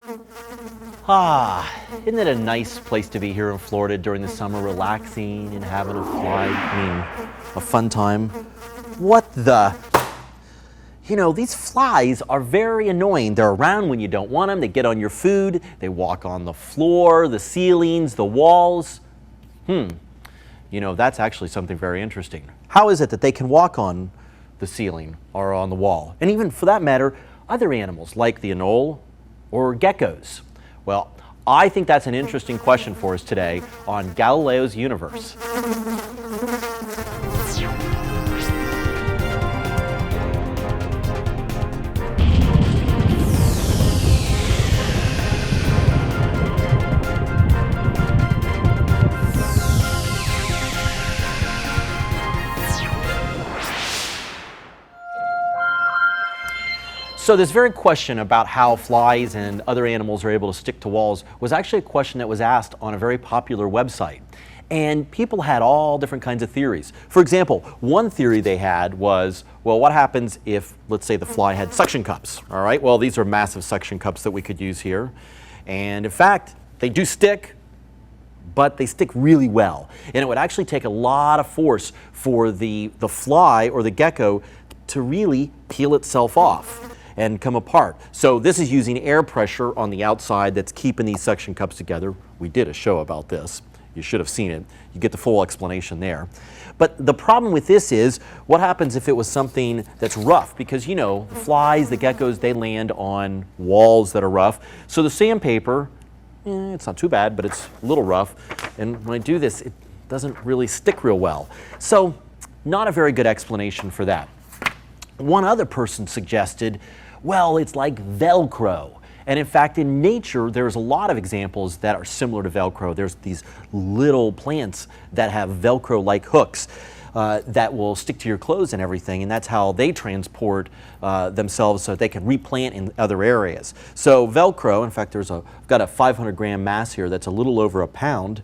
Isn't it a nice place to be here in Florida during the summer, relaxing and having a a fun time? What the? You know, these flies are very annoying. They're around when you don't want them. They get on your food. They walk on the floor, the ceilings, the walls. You know, that's actually something very interesting. How is it that they can walk on the ceiling or on the wall? And even for that matter, other animals like the anole or geckos. Well, I think that's an interesting question for us today on Galileo's Universe. So this very question about how flies and other animals are able to stick to walls was actually a question that was asked on a very popular website. And people had all different kinds of theories. For example, one theory they had was, well, what happens if, let's say, the fly had suction cups? All right, well, these are massive suction cups that we could use here. And in fact, they do stick, but they stick really well. And it would actually take a lot of force for the fly or the gecko to really peel itself off and come apart. So this is using air pressure on the outside that's keeping these suction cups together. We did a show about this. You should have seen it. You get the full explanation there. But the problem with this is, what happens if it was something that's rough? Because, you know, the flies, the geckos, they land on walls that are rough. So the sandpaper, it's not too bad, but it's a little rough. And when I do this, it doesn't really stick real well. So not a very good explanation for that. One other person suggested, well, it's like Velcro. And in fact, in nature, there's a lot of examples that are similar to Velcro. There's these little plants that have Velcro-like hooks that will stick to your clothes and everything, and that's how they transport themselves so that they can replant in other areas. So Velcro, in fact, I've got a 500-gram mass here that's a little over a pound,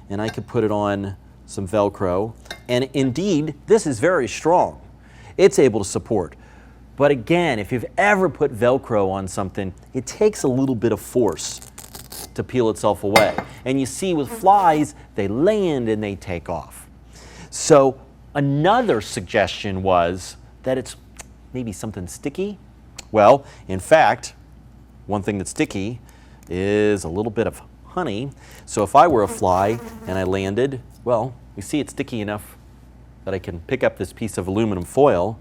and I could put it on some Velcro. And indeed, this is very strong. It's able to support. But again, if you've ever put Velcro on something, it takes a little bit of force to peel itself away. And you see with flies, they land and they take off. So another suggestion was that it's maybe something sticky. Well, in fact, one thing that's sticky is a little bit of honey. So if I were a fly and I landed, well, you see it's sticky enough that I can pick up this piece of aluminum foil.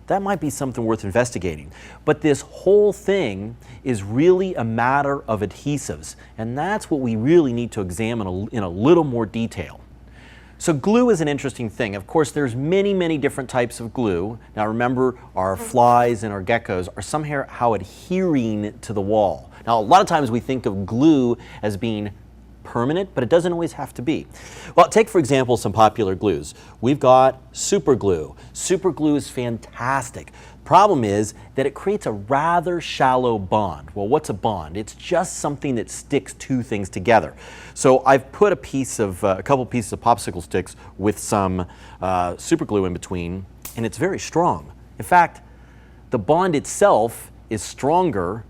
That might be something worth investigating. But this whole thing is really a matter of adhesives, and that's what we really need to examine in a little more detail. So glue is an interesting thing. Of course, there's many, many different types of glue. Now remember, our flies and our geckos are somehow adhering to the wall. Now, a lot of times we think of glue as being permanent, but it doesn't always have to be. Well, take for example some popular glues. We've got super glue. Super glue is fantastic. Problem is that it creates a rather shallow bond. Well, what's a bond? It's just something that sticks two things together. So I've put a couple pieces of popsicle sticks with some super glue in between, and it's very strong. In fact, the bond itself is stronger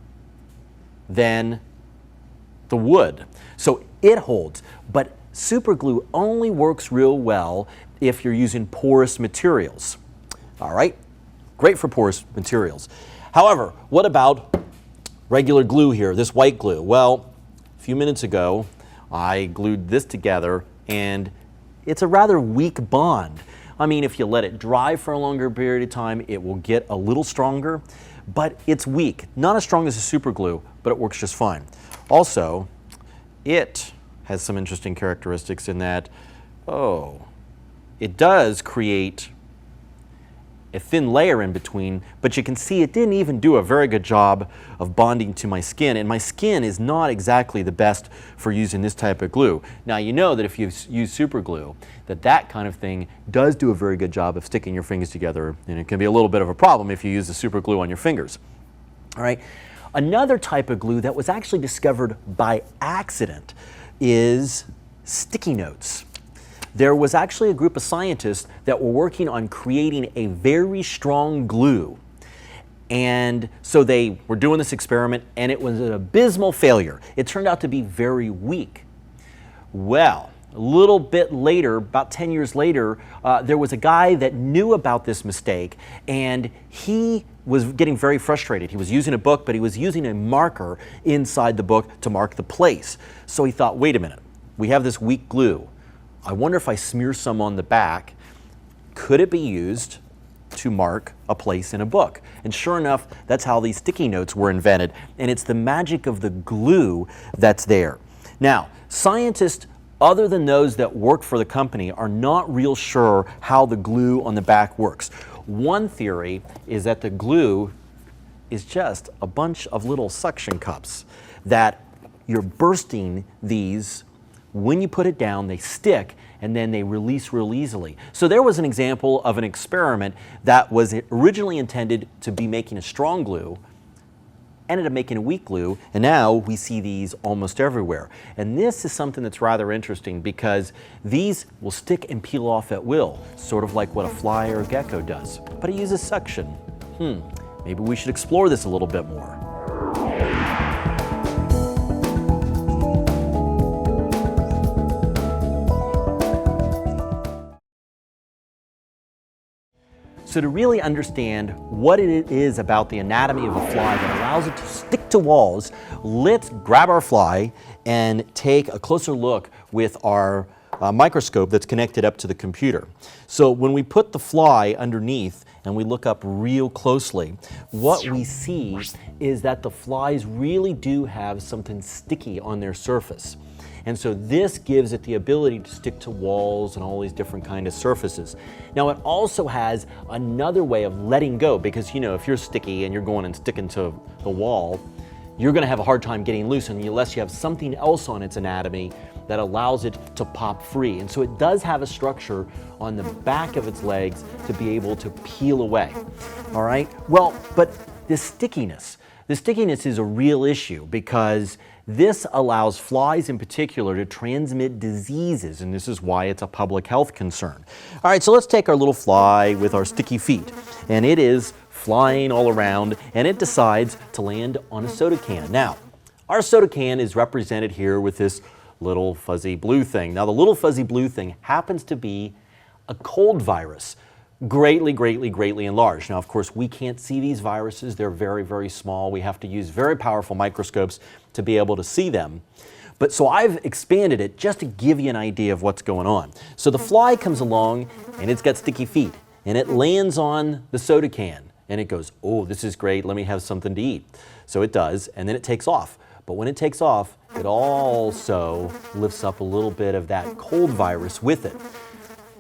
than the wood. So it holds, but super glue only works real well if you're using porous materials. All right, great for porous materials. However, what about regular glue here, this white glue? Well, a few minutes ago, I glued this together, and it's a rather weak bond. I mean, if you let it dry for a longer period of time, it will get a little stronger, but it's weak. Not as strong as a super glue, but it works just fine. Also, it has some interesting characteristics in that, it does create a thin layer in between, but you can see it didn't even do a very good job of bonding to my skin, and my skin is not exactly the best for using this type of glue. Now, you know that if you use super glue, that kind of thing does do a very good job of sticking your fingers together, and it can be a little bit of a problem if you use the super glue on your fingers. All right. Another type of glue that was actually discovered by accident is sticky notes. There was actually a group of scientists that were working on creating a very strong glue. And so they were doing this experiment, and it was an abysmal failure. It turned out to be very weak. Well, a little bit later, about 10 years later, there was a guy that knew about this mistake, and he was getting very frustrated. He was using a book, but he was using a marker inside the book to mark the place. So he thought, wait a minute, we have this weak glue. I wonder if I smear some on the back, could it be used to mark a place in a book? And sure enough, that's how these sticky notes were invented, and it's the magic of the glue that's there. Now, scientists other than those that work for the company are not real sure how the glue on the back works. One theory is that the glue is just a bunch of little suction cups that you're bursting these. When you put it down, they stick and then they release real easily. So there was an example of an experiment that was originally intended to be making a strong glue, ended up making a weak glue, and now we see these almost everywhere. And this is something that's rather interesting because these will stick and peel off at will, sort of like what a fly or a gecko does. But it uses suction. Maybe we should explore this a little bit more. So to really understand what it is about the anatomy of a fly that allows it to stick to walls, let's grab our fly and take a closer look with our microscope that's connected up to the computer. So when we put the fly underneath and we look up real closely, what we see is that the flies really do have something sticky on their surface. And so this gives it the ability to stick to walls and all these different kind of surfaces. Now it also has another way of letting go because, you know, if you're sticky and you're going and sticking to the wall, you're going to have a hard time getting loose unless you have something else on its anatomy that allows it to pop free. And so it does have a structure on the back of its legs to be able to peel away. All right? Well, but the stickiness is a real issue because this allows flies in particular to transmit diseases, and this is why it's a public health concern. All right, so let's take our little fly with our sticky feet, and it is flying all around, and it decides to land on a soda can. Now, our soda can is represented here with this little fuzzy blue thing. Now, the little fuzzy blue thing happens to be a cold virus, greatly enlarged. Now, of course, we can't see these viruses. They're very, very small. We have to use very powerful microscopes to be able to see them. But so I've expanded it just to give you an idea of what's going on. So the fly comes along and it's got sticky feet and it lands on the soda can and it goes, oh, this is great. Let me have something to eat. So it does, and then it takes off. But when it takes off, it also lifts up a little bit of that cold virus with it,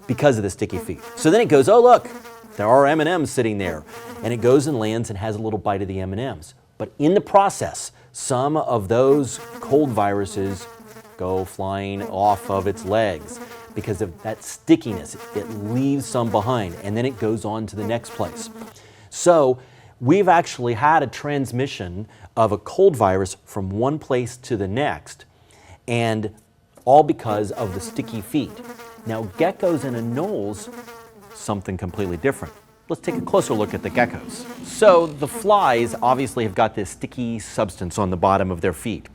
because of the sticky feet. So then it goes, oh look, there are M&Ms sitting there. And it goes and lands and has a little bite of the M&Ms. But in the process, some of those cold viruses go flying off of its legs because of that stickiness. It leaves some behind and then it goes on to the next place. So we've actually had a transmission of a cold virus from one place to the next, and all because of the sticky feet. Now, geckos and anoles, something completely different. Let's take a closer look at the geckos. So the flies obviously have got this sticky substance on the bottom of their feet,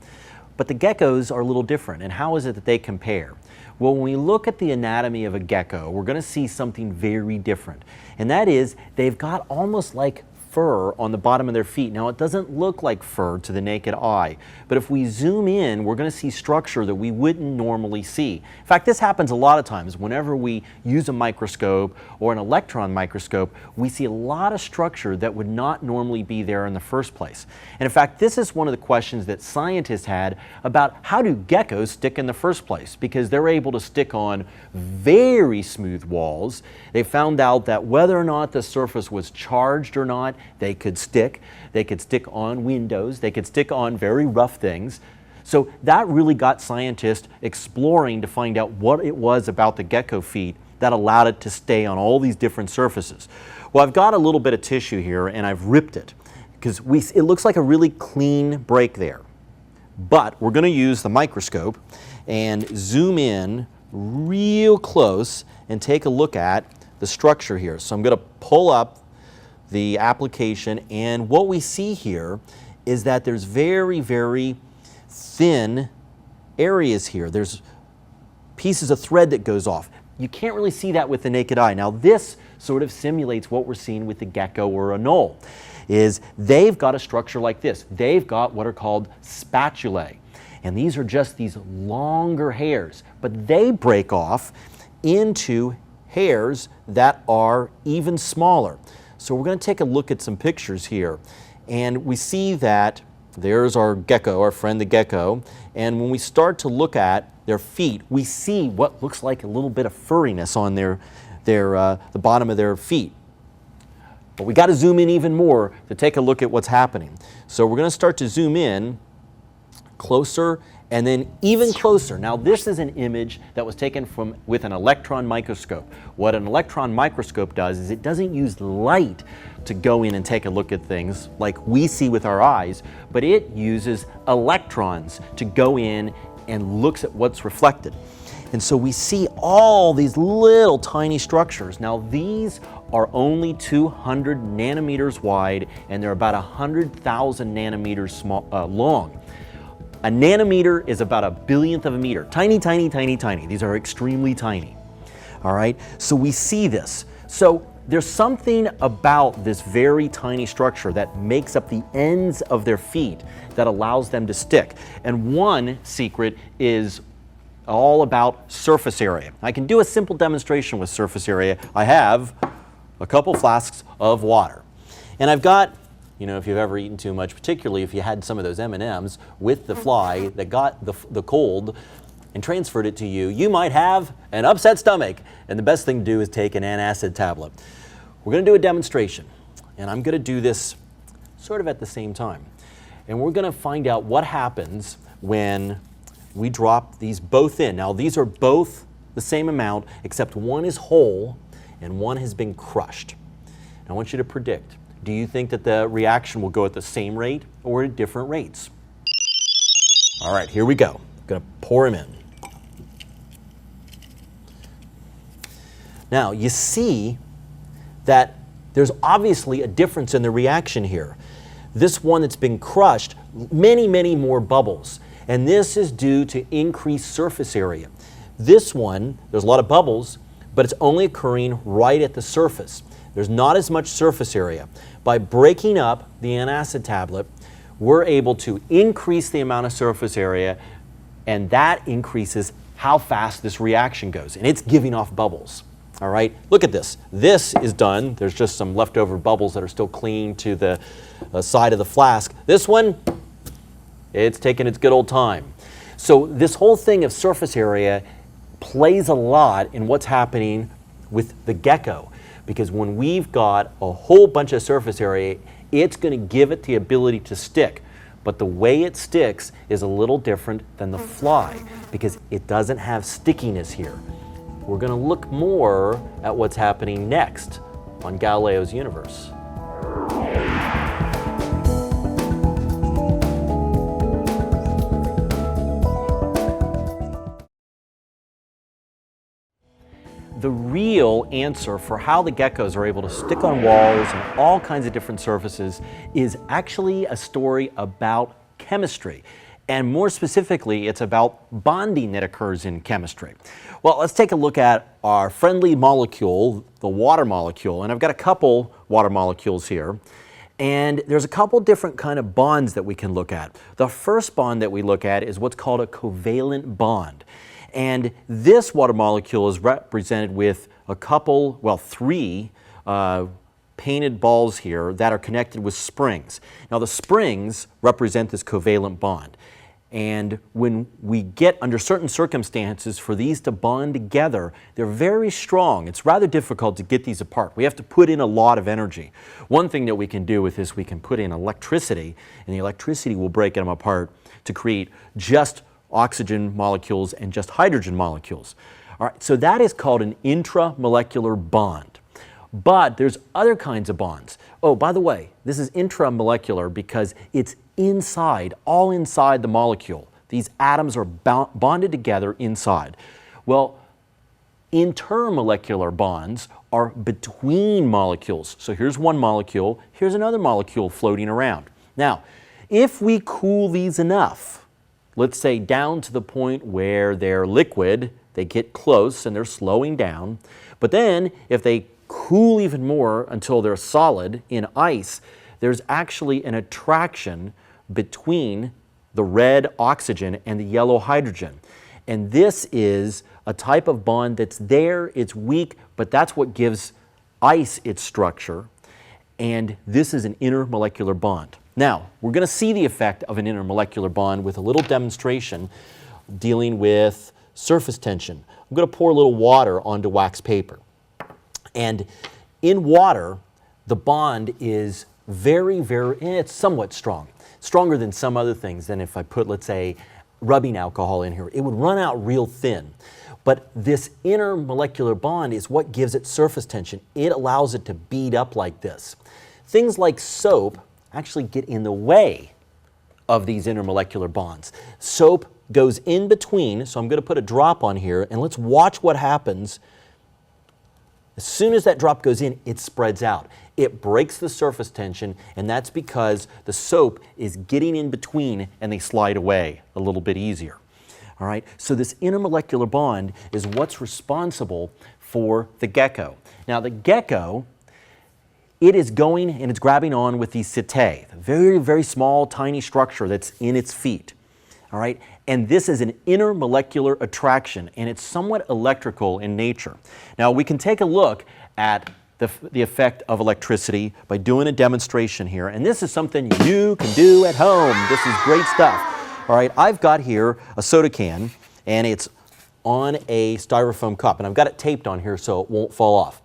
but the geckos are a little different. And how is it that they compare? Well, when we look at the anatomy of a gecko, we're going to see something very different. And that is, they've got almost like fur on the bottom of their feet. Now, it doesn't look like fur to the naked eye, but if we zoom in, we're going to see structure that we wouldn't normally see. In fact, this happens a lot of times. Whenever we use a microscope or an electron microscope, we see a lot of structure that would not normally be there in the first place. And in fact, this is one of the questions that scientists had about how do geckos stick in the first place, because they're able to stick on very smooth walls. They found out that whether or not the surface was charged or not, they could stick. They could stick on windows. They could stick on very rough things. So that really got scientists exploring to find out what it was about the gecko feet that allowed it to stay on all these different surfaces. Well, I've got a little bit of tissue here and I've ripped it because it looks like a really clean break there. But we're going to use the microscope and zoom in real close and take a look at the structure here. So I'm going to pull up the application, and what we see here is that there's very, very thin areas here. There's pieces of thread that goes off. You can't really see that with the naked eye. Now this sort of simulates what we're seeing with the gecko or a knoll, is they've got a structure like this. They've got what are called spatulae. And these are just these longer hairs, but they break off into hairs that are even smaller. So we're going to take a look at some pictures here, and we see that there's our gecko, our friend the gecko, and when we start to look at their feet, we see what looks like a little bit of furriness on the bottom of their feet. But we got to zoom in even more to take a look at what's happening. So we're going to start to zoom in closer and then even closer. Now this is an image that was taken with an electron microscope. What an electron microscope does is it doesn't use light to go in and take a look at things like we see with our eyes, but it uses electrons to go in and looks at what's reflected. And so we see all these little tiny structures. Now these are only 200 nanometers wide, and they're about 100,000 nanometers long. A nanometer is about a billionth of a meter. Tiny, tiny, tiny, tiny. These are extremely tiny. All right, so we see this. So there's something about this very tiny structure that makes up the ends of their feet that allows them to stick. And one secret is all about surface area. I can do a simple demonstration with surface area. I have a couple flasks of water. And I've got, you know, if you've ever eaten too much, particularly if you had some of those M&Ms with the fly that got the cold and transferred it to you, you might have an upset stomach. And the best thing to do is take an antacid tablet. We're going to do a demonstration, and I'm going to do this sort of at the same time. And we're going to find out what happens when we drop these both in. Now these are both the same amount, except one is whole and one has been crushed. I want you to predict. Do you think that the reaction will go at the same rate or at different rates? All right, here we go. I'm going to pour them in. Now, you see that there's obviously a difference in the reaction here. This one that's been crushed, many, many more bubbles. And this is due to increased surface area. This one, there's a lot of bubbles, but it's only occurring right at the surface. There's not as much surface area. By breaking up the antacid tablet, we're able to increase the amount of surface area, and that increases how fast this reaction goes. And it's giving off bubbles. All right, look at this. This is done. There's just some leftover bubbles that are still clinging to the side of the flask. This one, it's taking its good old time. So this whole thing of surface area plays a lot in what's happening with the gecko, because when we've got a whole bunch of surface area, it's going to give it the ability to stick. But the way it sticks is a little different than the fly, because it doesn't have stickiness here. We're going to look more at what's happening next on Galileo's universe. The real answer for how the geckos are able to stick on walls and all kinds of different surfaces is actually a story about chemistry. And more specifically, it's about bonding that occurs in chemistry. Well, let's take a look at our friendly molecule, the water molecule. And I've got a couple water molecules here. And there's a couple different kind of bonds that we can look at. The first bond that we look at is what's called a covalent bond. And this water molecule is represented with a couple, well, three painted balls here that are connected with springs. Now the springs represent this covalent bond. And when we get under certain circumstances for these to bond together, they're very strong. It's rather difficult to get these apart. We have to put in a lot of energy. One thing that we can do with this, we can put in electricity, and the electricity will break them apart to create just oxygen molecules and just hydrogen molecules. All right, so that is called an intramolecular bond. But there's other kinds of bonds. Oh, by the way, this is intramolecular because it's inside, all inside the molecule. These atoms are bonded together inside. Well, intermolecular bonds are between molecules. So here's one molecule, here's another molecule floating around. Now, if we cool these enough, let's say down to the point where they're liquid, they get close and they're slowing down, but then if they cool even more until they're solid in ice, there's actually an attraction between the red oxygen and the yellow hydrogen. And this is a type of bond that's there, it's weak, but that's what gives ice its structure. And this is an intermolecular bond. Now, we're going to see the effect of an intermolecular bond with a little demonstration dealing with surface tension. I'm going to pour a little water onto wax paper. And in water, the bond is it's somewhat strong. Stronger than some other things than if I put, let's say, rubbing alcohol in here. It would run out real thin. But this intermolecular bond is what gives it surface tension. It allows it to bead up like this. Things like soap actually get in the way of these intermolecular bonds. Soap goes in between, so I'm going to put a drop on here, and let's watch what happens. As soon as that drop goes in, it spreads out. It breaks the surface tension, and that's because the soap is getting in between and they slide away a little bit easier. All right, so this intermolecular bond is what's responsible for the gecko. Now the gecko, it is going and it's grabbing on with the setae, the very, very small, tiny structure that's in its feet. All right, and this is an intermolecular attraction, and it's somewhat electrical in nature. Now we can take a look at the effect of electricity by doing a demonstration here, and this is something you can do at home. This is great stuff. All right, I've got here a soda can, and it's on a styrofoam cup, and I've got it taped on here so it won't fall off.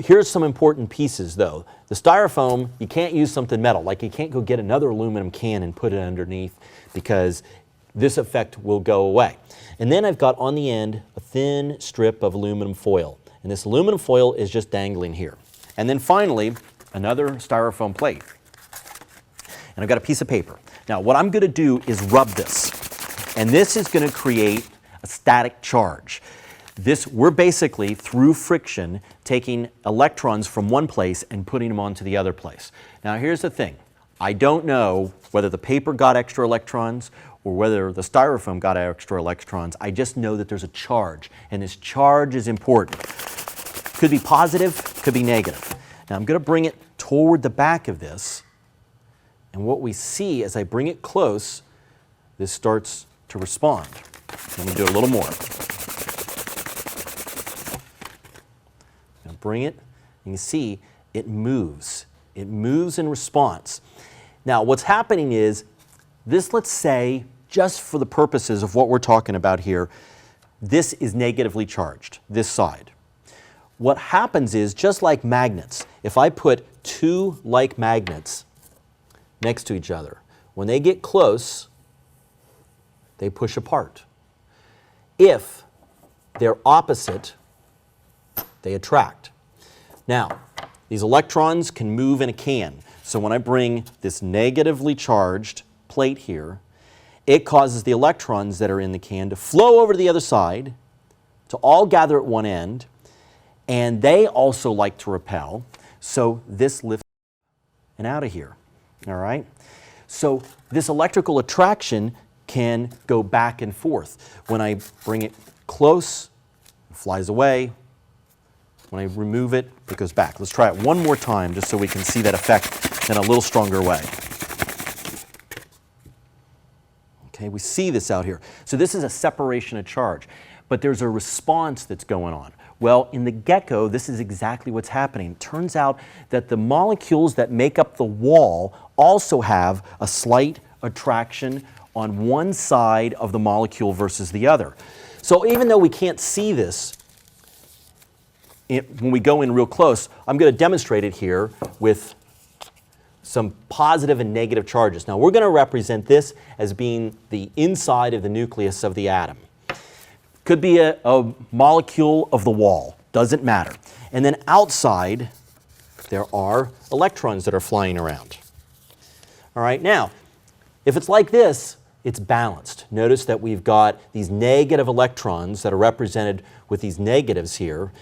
Here's some important pieces though. The styrofoam, you can't use something metal, like you can't go get another aluminum can and put it underneath because this effect will go away. And then I've got on the end a thin strip of aluminum foil, and this aluminum foil is just dangling here. And then finally, another styrofoam plate. And I've got a piece of paper. Now what I'm going to do is rub this, and this is going to create a static charge. We're basically, through friction, taking electrons from one place and putting them onto the other place. Now here's the thing. I don't know whether the paper got extra electrons or whether the styrofoam got extra electrons. I just know that there's a charge, and this charge is important. Could be positive, could be negative. Now I'm going to bring it toward the back of this, and what we see as I bring it close, this starts to respond. Let me do a little more. Now bring it, and you see it moves. It moves in response. Now what's happening is this, let's say, just for the purposes of what we're talking about here, this is negatively charged, this side. What happens is, just like magnets, if I put two like magnets next to each other, when they get close, they push apart. If they're opposite, they attract. Now, these electrons can move in a can. So when I bring this negatively charged plate here, it causes the electrons that are in the can to flow over to the other side, to all gather at one end, and they also like to repel. So this lifts and out of here. All right? So this electrical attraction can go back and forth. When I bring it close, it flies away. When I remove it, it goes back. Let's try it one more time just so we can see that effect in a little stronger way. Okay, we see this out here. So this is a separation of charge, but there's a response that's going on. Well, in the gecko, this is exactly what's happening. It turns out that the molecules that make up the wall also have a slight attraction on one side of the molecule versus the other. So even though we can't see this when we go in real close, I'm going to demonstrate it here with some positive and negative charges. Now we're going to represent this as being the inside of the nucleus of the atom. Could be a molecule of the wall, doesn't matter. And then outside, there are electrons that are flying around. All right, now, if it's like this, it's balanced. Notice that we've got these negative electrons that are represented with these negatives here,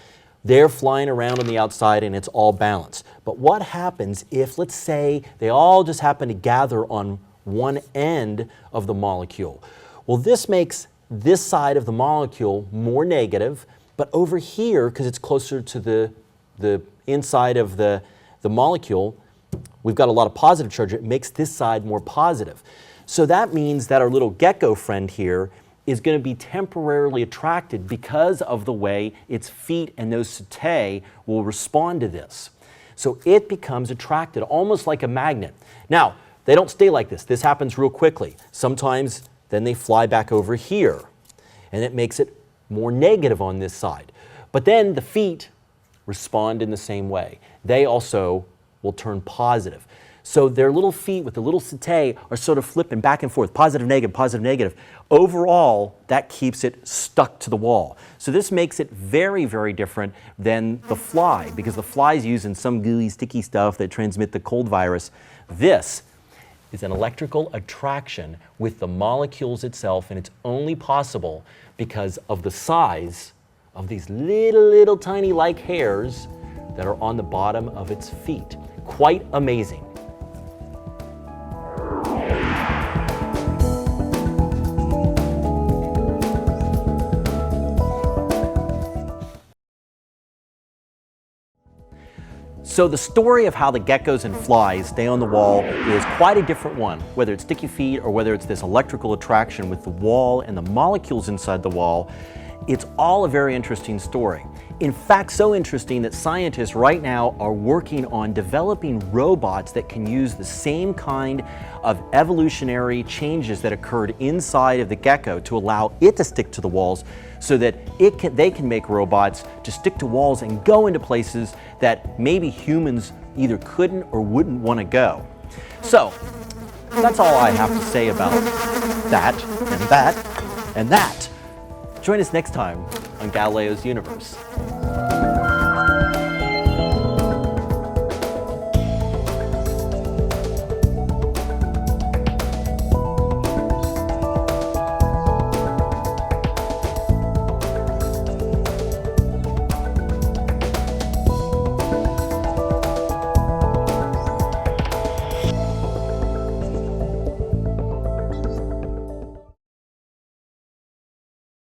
They're flying around on the outside and it's all balanced. But what happens if, let's say, they all just happen to gather on one end of the molecule? Well, this makes this side of the molecule more negative, but over here, because it's closer to the inside of the molecule, we've got a lot of positive charge. It makes this side more positive. So that means that our little gecko friend here is going to be temporarily attracted because of the way its feet and those setae will respond to this. So it becomes attracted, almost like a magnet. Now, they don't stay like this. This happens real quickly. Sometimes then they fly back over here, and it makes it more negative on this side. But then the feet respond in the same way. They also will turn positive. So their little feet with the little setae are sort of flipping back and forth, positive, negative, positive, negative. Overall, that keeps it stuck to the wall. So this makes it very, very different than the fly, because the fly is using some gooey, sticky stuff that transmit the cold virus. This is an electrical attraction with the molecules itself, and it's only possible because of the size of these little tiny like hairs that are on the bottom of its feet. Quite amazing. So the story of how the geckos and flies stay on the wall is quite a different one, whether it's sticky feet or whether it's this electrical attraction with the wall and the molecules inside the wall. It's all a very interesting story. In fact, so interesting that scientists right now are working on developing robots that can use the same kind of evolutionary changes that occurred inside of the gecko to allow it to stick to the walls, so that they can make robots to stick to walls and go into places that maybe humans either couldn't or wouldn't want to go. So that's all I have to say about that and that and that. Join us next time on Galileo's Universe.